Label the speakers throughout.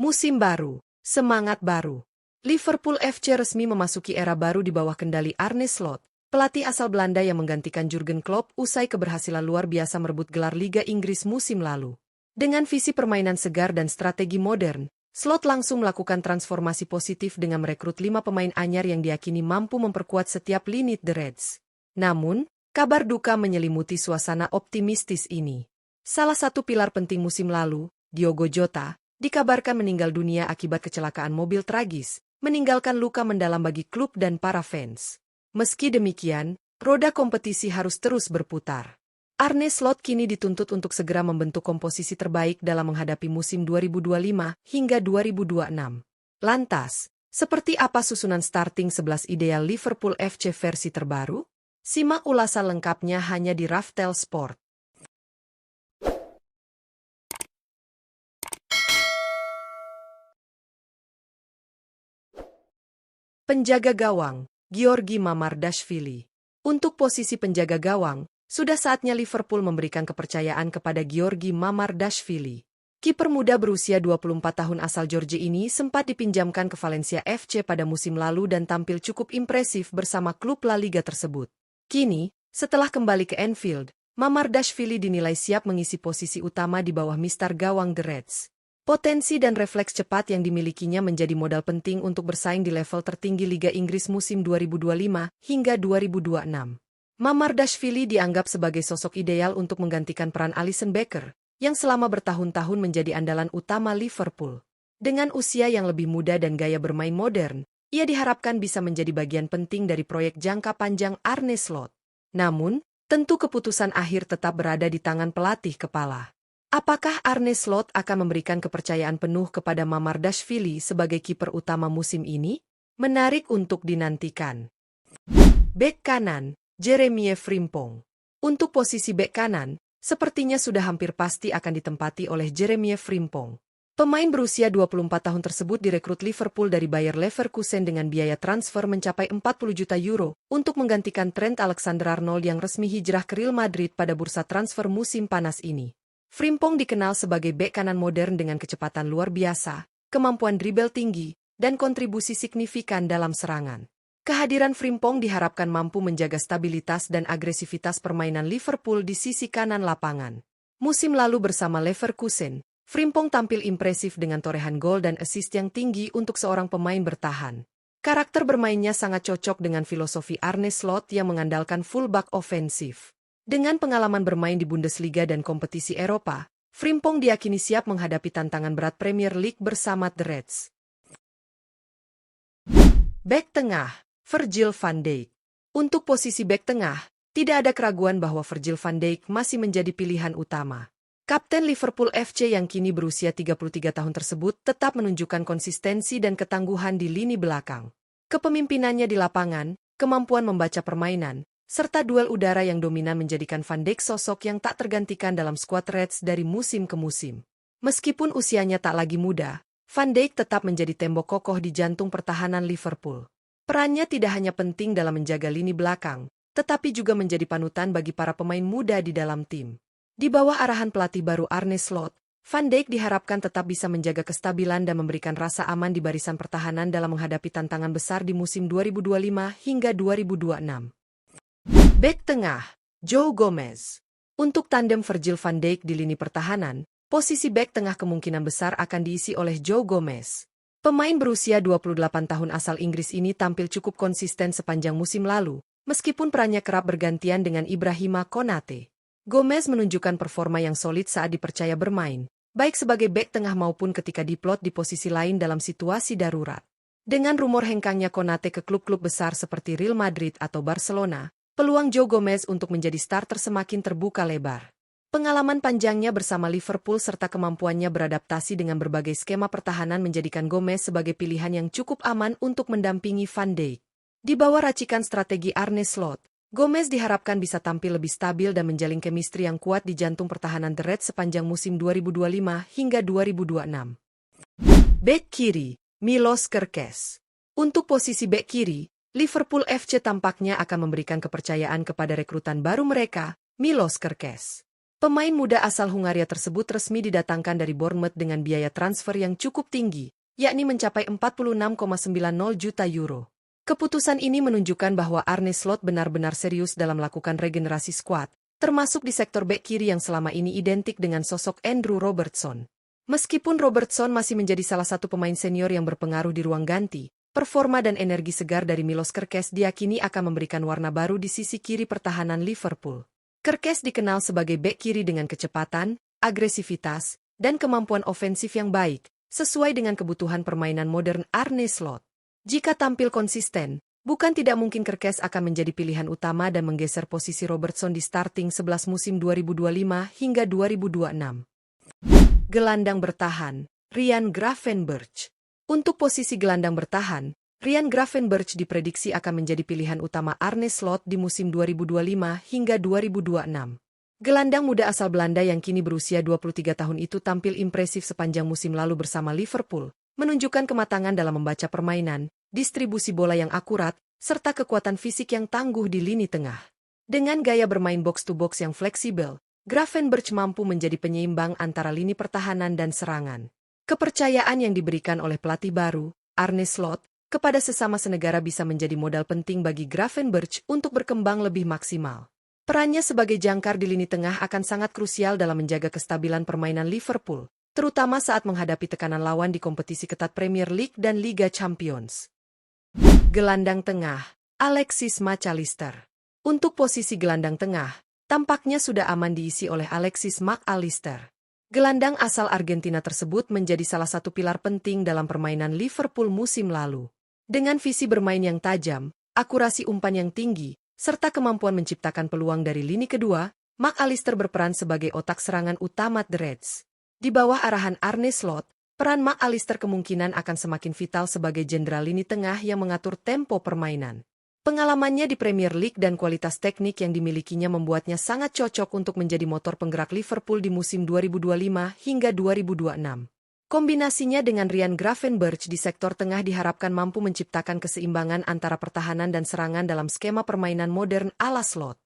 Speaker 1: Musim baru, semangat baru. Liverpool FC resmi memasuki era baru di bawah kendali Arne Slot, pelatih asal Belanda yang menggantikan Jurgen Klopp usai keberhasilan luar biasa merebut gelar Liga Inggris musim lalu. Dengan visi permainan segar dan strategi modern, Slot langsung melakukan transformasi positif dengan merekrut 5 pemain anyar yang diyakini mampu memperkuat setiap lini The Reds. Namun, kabar duka menyelimuti suasana optimistis ini. Salah satu pilar penting musim lalu, Diogo Jota, dikabarkan meninggal dunia akibat kecelakaan mobil tragis, meninggalkan luka mendalam bagi klub dan para fans. Meski demikian, roda kompetisi harus terus berputar. Arne Slot kini dituntut untuk segera membentuk komposisi terbaik dalam menghadapi musim 2025 hingga 2026. Lantas, seperti apa susunan starting 11 ideal Liverpool FC versi terbaru? Simak ulasan lengkapnya hanya di Raftel Sport. Penjaga gawang, Giorgi Mamardashvili. Untuk posisi penjaga gawang, sudah saatnya Liverpool memberikan kepercayaan kepada Giorgi Mamardashvili. Kiper muda berusia 24 tahun asal Georgia ini sempat dipinjamkan ke Valencia FC pada musim lalu dan tampil cukup impresif bersama klub La Liga tersebut. Kini, setelah kembali ke Anfield, Mamardashvili dinilai siap mengisi posisi utama di bawah mister gawang The Reds. Potensi dan refleks cepat yang dimilikinya menjadi modal penting untuk bersaing di level tertinggi Liga Inggris musim 2025 hingga 2026. Mamardashvili dianggap sebagai sosok ideal untuk menggantikan peran Alisson Becker, yang selama bertahun-tahun menjadi andalan utama Liverpool. Dengan usia yang lebih muda dan gaya bermain modern, ia diharapkan bisa menjadi bagian penting dari proyek jangka panjang Arne Slot. Namun, tentu keputusan akhir tetap berada di tangan pelatih kepala. Apakah Arne Slot akan memberikan kepercayaan penuh kepada Mamardashvili sebagai kiper utama musim ini? Menarik untuk dinantikan. Bek kanan, Jeremie Frimpong. Untuk posisi bek kanan, sepertinya sudah hampir pasti akan ditempati oleh Jeremie Frimpong. Pemain berusia 24 tahun tersebut direkrut Liverpool dari Bayer Leverkusen dengan biaya transfer mencapai 40 juta euro untuk menggantikan Trent Alexander-Arnold yang resmi hijrah ke Real Madrid pada bursa transfer musim panas ini. Frimpong dikenal sebagai bek kanan modern dengan kecepatan luar biasa, kemampuan dribble tinggi, dan kontribusi signifikan dalam serangan. Kehadiran Frimpong diharapkan mampu menjaga stabilitas dan agresivitas permainan Liverpool di sisi kanan lapangan. Musim lalu bersama Leverkusen, Frimpong tampil impresif dengan torehan gol dan assist yang tinggi untuk seorang pemain bertahan. Karakter bermainnya sangat cocok dengan filosofi Arne Slot yang mengandalkan fullback ofensif. Dengan pengalaman bermain di Bundesliga dan kompetisi Eropa, Frimpong diyakini siap menghadapi tantangan berat Premier League bersama The Reds. Bek tengah, Virgil van Dijk. Untuk posisi bek tengah, tidak ada keraguan bahwa Virgil van Dijk masih menjadi pilihan utama. Kapten Liverpool FC yang kini berusia 33 tahun tersebut tetap menunjukkan konsistensi dan ketangguhan di lini belakang. Kepemimpinannya di lapangan, kemampuan membaca permainan, serta duel udara yang dominan menjadikan Van Dijk sosok yang tak tergantikan dalam skuad Reds dari musim ke musim. Meskipun usianya tak lagi muda, Van Dijk tetap menjadi tembok kokoh di jantung pertahanan Liverpool. Perannya tidak hanya penting dalam menjaga lini belakang, tetapi juga menjadi panutan bagi para pemain muda di dalam tim. Di bawah arahan pelatih baru Arne Slot, Van Dijk diharapkan tetap bisa menjaga kestabilan dan memberikan rasa aman di barisan pertahanan dalam menghadapi tantangan besar di musim 2025 hingga 2026. Bek tengah, Joe Gomez. Untuk tandem Virgil van Dijk di lini pertahanan, posisi bek tengah kemungkinan besar akan diisi oleh Joe Gomez. Pemain berusia 28 tahun asal Inggris ini tampil cukup konsisten sepanjang musim lalu, meskipun perannya kerap bergantian dengan Ibrahima Konate. Gomez menunjukkan performa yang solid saat dipercaya bermain, baik sebagai bek tengah maupun ketika diplot di posisi lain dalam situasi darurat. Dengan rumor hengkangnya Konate ke klub-klub besar seperti Real Madrid atau Barcelona, peluang Joe Gomez untuk menjadi starter semakin terbuka lebar. Pengalaman panjangnya bersama Liverpool serta kemampuannya beradaptasi dengan berbagai skema pertahanan menjadikan Gomez sebagai pilihan yang cukup aman untuk mendampingi Van Dijk. Di bawah racikan strategi Arne Slot, Gomez diharapkan bisa tampil lebih stabil dan menjalin chemistry yang kuat di jantung pertahanan The Reds sepanjang musim 2025 hingga 2026. Bek kiri, Milos Kerkez. Untuk posisi bek kiri, Liverpool FC tampaknya akan memberikan kepercayaan kepada rekrutan baru mereka, Milos Kerkez. Pemain muda asal Hungaria tersebut resmi didatangkan dari Bournemouth dengan biaya transfer yang cukup tinggi, yakni mencapai 46,90 juta euro. Keputusan ini menunjukkan bahwa Arne Slot benar-benar serius dalam melakukan regenerasi skuad, termasuk di sektor bek kiri yang selama ini identik dengan sosok Andrew Robertson. Meskipun Robertson masih menjadi salah satu pemain senior yang berpengaruh di ruang ganti, performa dan energi segar dari Milos Kerkez diyakini akan memberikan warna baru di sisi kiri pertahanan Liverpool. Kerkez dikenal sebagai bek kiri dengan kecepatan, agresivitas, dan kemampuan ofensif yang baik, sesuai dengan kebutuhan permainan modern Arne Slot. Jika tampil konsisten, bukan tidak mungkin Kerkez akan menjadi pilihan utama dan menggeser posisi Robertson di starting 11 musim 2025 hingga 2026. Gelandang bertahan, Ryan Gravenberch. Untuk posisi gelandang bertahan, Ryan Gravenberch diprediksi akan menjadi pilihan utama Arne Slot di musim 2025 hingga 2026. Gelandang muda asal Belanda yang kini berusia 23 tahun itu tampil impresif sepanjang musim lalu bersama Liverpool, menunjukkan kematangan dalam membaca permainan, distribusi bola yang akurat, serta kekuatan fisik yang tangguh di lini tengah. Dengan gaya bermain box-to-box yang fleksibel, Gravenberch mampu menjadi penyeimbang antara lini pertahanan dan serangan. Kepercayaan yang diberikan oleh pelatih baru, Arne Slot, kepada sesama senegara bisa menjadi modal penting bagi Gravenberch untuk berkembang lebih maksimal. Perannya sebagai jangkar di lini tengah akan sangat krusial dalam menjaga kestabilan permainan Liverpool, terutama saat menghadapi tekanan lawan di kompetisi ketat Premier League dan Liga Champions. Gelandang tengah, Alexis Mac Allister. Untuk posisi gelandang tengah, tampaknya sudah aman diisi oleh Alexis Mac Allister. Gelandang asal Argentina tersebut menjadi salah satu pilar penting dalam permainan Liverpool musim lalu. Dengan visi bermain yang tajam, akurasi umpan yang tinggi, serta kemampuan menciptakan peluang dari lini kedua, Mac Allister berperan sebagai otak serangan utama The Reds. Di bawah arahan Arne Slot, peran Mac Allister kemungkinan akan semakin vital sebagai jenderal lini tengah yang mengatur tempo permainan. Pengalamannya di Premier League dan kualitas teknik yang dimilikinya membuatnya sangat cocok untuk menjadi motor penggerak Liverpool di musim 2025 hingga 2026. Kombinasinya dengan Ryan Gravenberch di sektor tengah diharapkan mampu menciptakan keseimbangan antara pertahanan dan serangan dalam skema permainan modern ala Slot.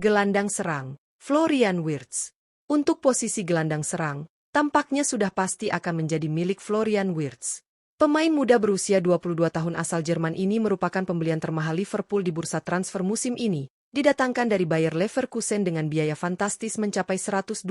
Speaker 1: Gelandang serang, Florian Wirtz. Untuk posisi gelandang serang, tampaknya sudah pasti akan menjadi milik Florian Wirtz. Pemain muda berusia 22 tahun asal Jerman ini merupakan pembelian termahal Liverpool di bursa transfer musim ini, didatangkan dari Bayer Leverkusen dengan biaya fantastis mencapai 125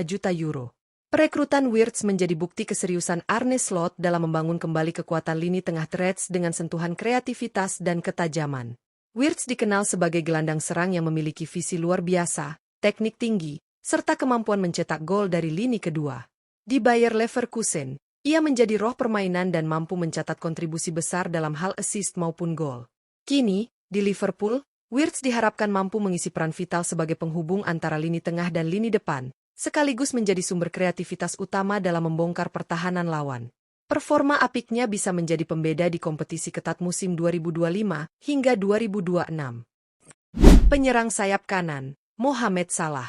Speaker 1: juta euro. Perekrutan Wirtz menjadi bukti keseriusan Arne Slot dalam membangun kembali kekuatan lini tengah The Reds dengan sentuhan kreativitas dan ketajaman. Wirtz dikenal sebagai gelandang serang yang memiliki visi luar biasa, teknik tinggi, serta kemampuan mencetak gol dari lini kedua. Di Bayer Leverkusen, ia menjadi roh permainan dan mampu mencatat kontribusi besar dalam hal assist maupun gol. Kini, di Liverpool, Wirtz diharapkan mampu mengisi peran vital sebagai penghubung antara lini tengah dan lini depan, sekaligus menjadi sumber kreativitas utama dalam membongkar pertahanan lawan. Performa apiknya bisa menjadi pembeda di kompetisi ketat musim 2025 hingga 2026. Penyerang sayap kanan, Mohamed Salah.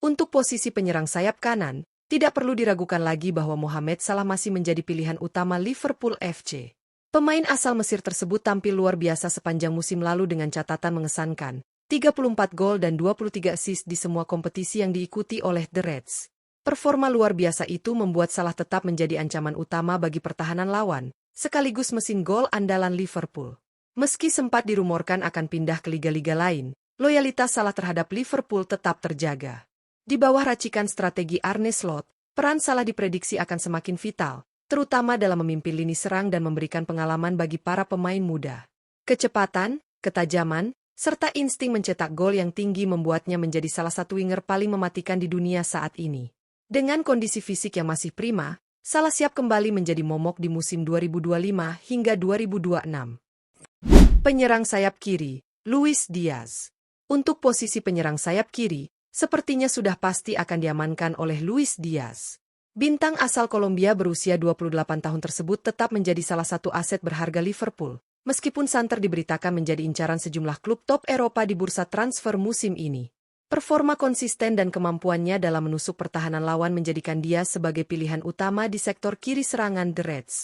Speaker 1: Untuk posisi penyerang sayap kanan, tidak perlu diragukan lagi bahwa Mohamed Salah masih menjadi pilihan utama Liverpool FC. Pemain asal Mesir tersebut tampil luar biasa sepanjang musim lalu dengan catatan mengesankan, 34 gol dan 23 assist di semua kompetisi yang diikuti oleh The Reds. Performa luar biasa itu membuat Salah tetap menjadi ancaman utama bagi pertahanan lawan, sekaligus mesin gol andalan Liverpool. Meski sempat dirumorkan akan pindah ke liga-liga lain, loyalitas Salah terhadap Liverpool tetap terjaga. Di bawah racikan strategi Arne Slot, peran Salah diprediksi akan semakin vital, terutama dalam memimpin lini serang dan memberikan pengalaman bagi para pemain muda. Kecepatan, ketajaman, serta insting mencetak gol yang tinggi membuatnya menjadi salah satu winger paling mematikan di dunia saat ini. Dengan kondisi fisik yang masih prima, Salah siap kembali menjadi momok di musim 2025 hingga 2026. Penyerang sayap kiri, Luis Diaz. Untuk posisi penyerang sayap kiri, sepertinya sudah pasti akan diamankan oleh Luis Diaz. Bintang asal Kolombia berusia 28 tahun tersebut tetap menjadi salah satu aset berharga Liverpool, meskipun santer diberitakan menjadi incaran sejumlah klub top Eropa di bursa transfer musim ini. Performa konsisten dan kemampuannya dalam menusuk pertahanan lawan menjadikan dia sebagai pilihan utama di sektor kiri serangan The Reds.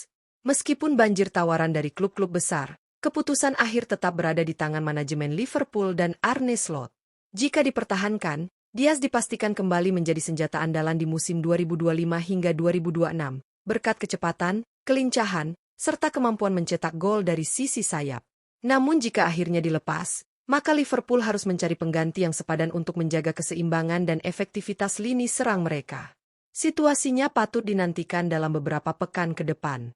Speaker 1: Meskipun banjir tawaran dari klub-klub besar, keputusan akhir tetap berada di tangan manajemen Liverpool dan Arne Slot. Jika dipertahankan, Diaz dipastikan kembali menjadi senjata andalan di musim 2025 hingga 2026, berkat kecepatan, kelincahan, serta kemampuan mencetak gol dari sisi sayap. Namun jika akhirnya dilepas, maka Liverpool harus mencari pengganti yang sepadan untuk menjaga keseimbangan dan efektivitas lini serang mereka. Situasinya patut dinantikan dalam beberapa pekan ke depan.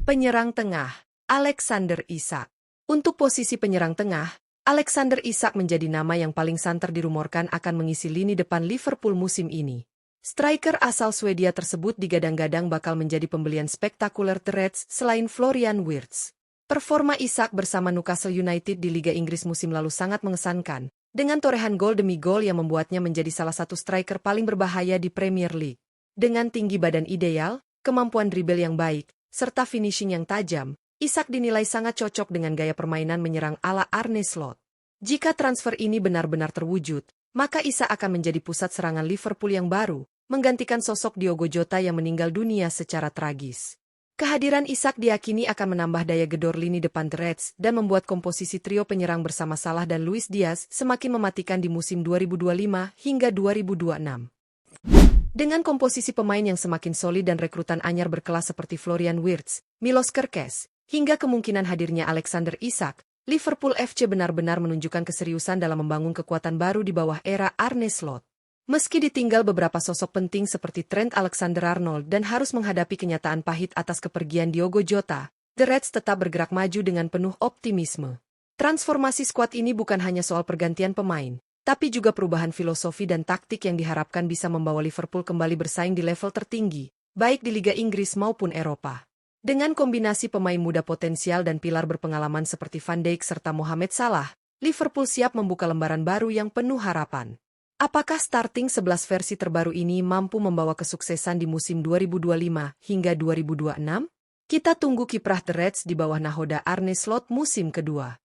Speaker 1: Penyerang tengah, Alexander Isak. Untuk posisi penyerang tengah, Alexander Isak menjadi nama yang paling santer dirumorkan akan mengisi lini depan Liverpool musim ini. Striker asal Swedia tersebut digadang-gadang bakal menjadi pembelian spektakuler The Reds selain Florian Wirtz. Performa Isak bersama Newcastle United di Liga Inggris musim lalu sangat mengesankan, dengan torehan gol demi gol yang membuatnya menjadi salah satu striker paling berbahaya di Premier League. Dengan tinggi badan ideal, kemampuan dribble yang baik, serta finishing yang tajam, Isak dinilai sangat cocok dengan gaya permainan menyerang ala Arne Slot. Jika transfer ini benar-benar terwujud, maka Isak akan menjadi pusat serangan Liverpool yang baru, menggantikan sosok Diogo Jota yang meninggal dunia secara tragis. Kehadiran Isak diyakini akan menambah daya gedor lini depan The Reds dan membuat komposisi trio penyerang bersama Salah dan Luis Diaz semakin mematikan di musim 2025 hingga 2026. Dengan komposisi pemain yang semakin solid dan rekrutan anyar berkelas seperti Florian Wirtz, Milos Kerkez, hingga kemungkinan hadirnya Alexander Isak, Liverpool FC benar-benar menunjukkan keseriusan dalam membangun kekuatan baru di bawah era Arne Slot. Meski ditinggal beberapa sosok penting seperti Trent Alexander-Arnold dan harus menghadapi kenyataan pahit atas kepergian Diogo Jota, The Reds tetap bergerak maju dengan penuh optimisme. Transformasi skuad ini bukan hanya soal pergantian pemain, tapi juga perubahan filosofi dan taktik yang diharapkan bisa membawa Liverpool kembali bersaing di level tertinggi, baik di Liga Inggris maupun Eropa. Dengan kombinasi pemain muda potensial dan pilar berpengalaman seperti Van Dijk serta Mohamed Salah, Liverpool siap membuka lembaran baru yang penuh harapan. Apakah starting 11 versi terbaru ini mampu membawa kesuksesan di musim 2025 hingga 2026? Kita tunggu kiprah The Reds di bawah nahoda Arne Slot musim kedua.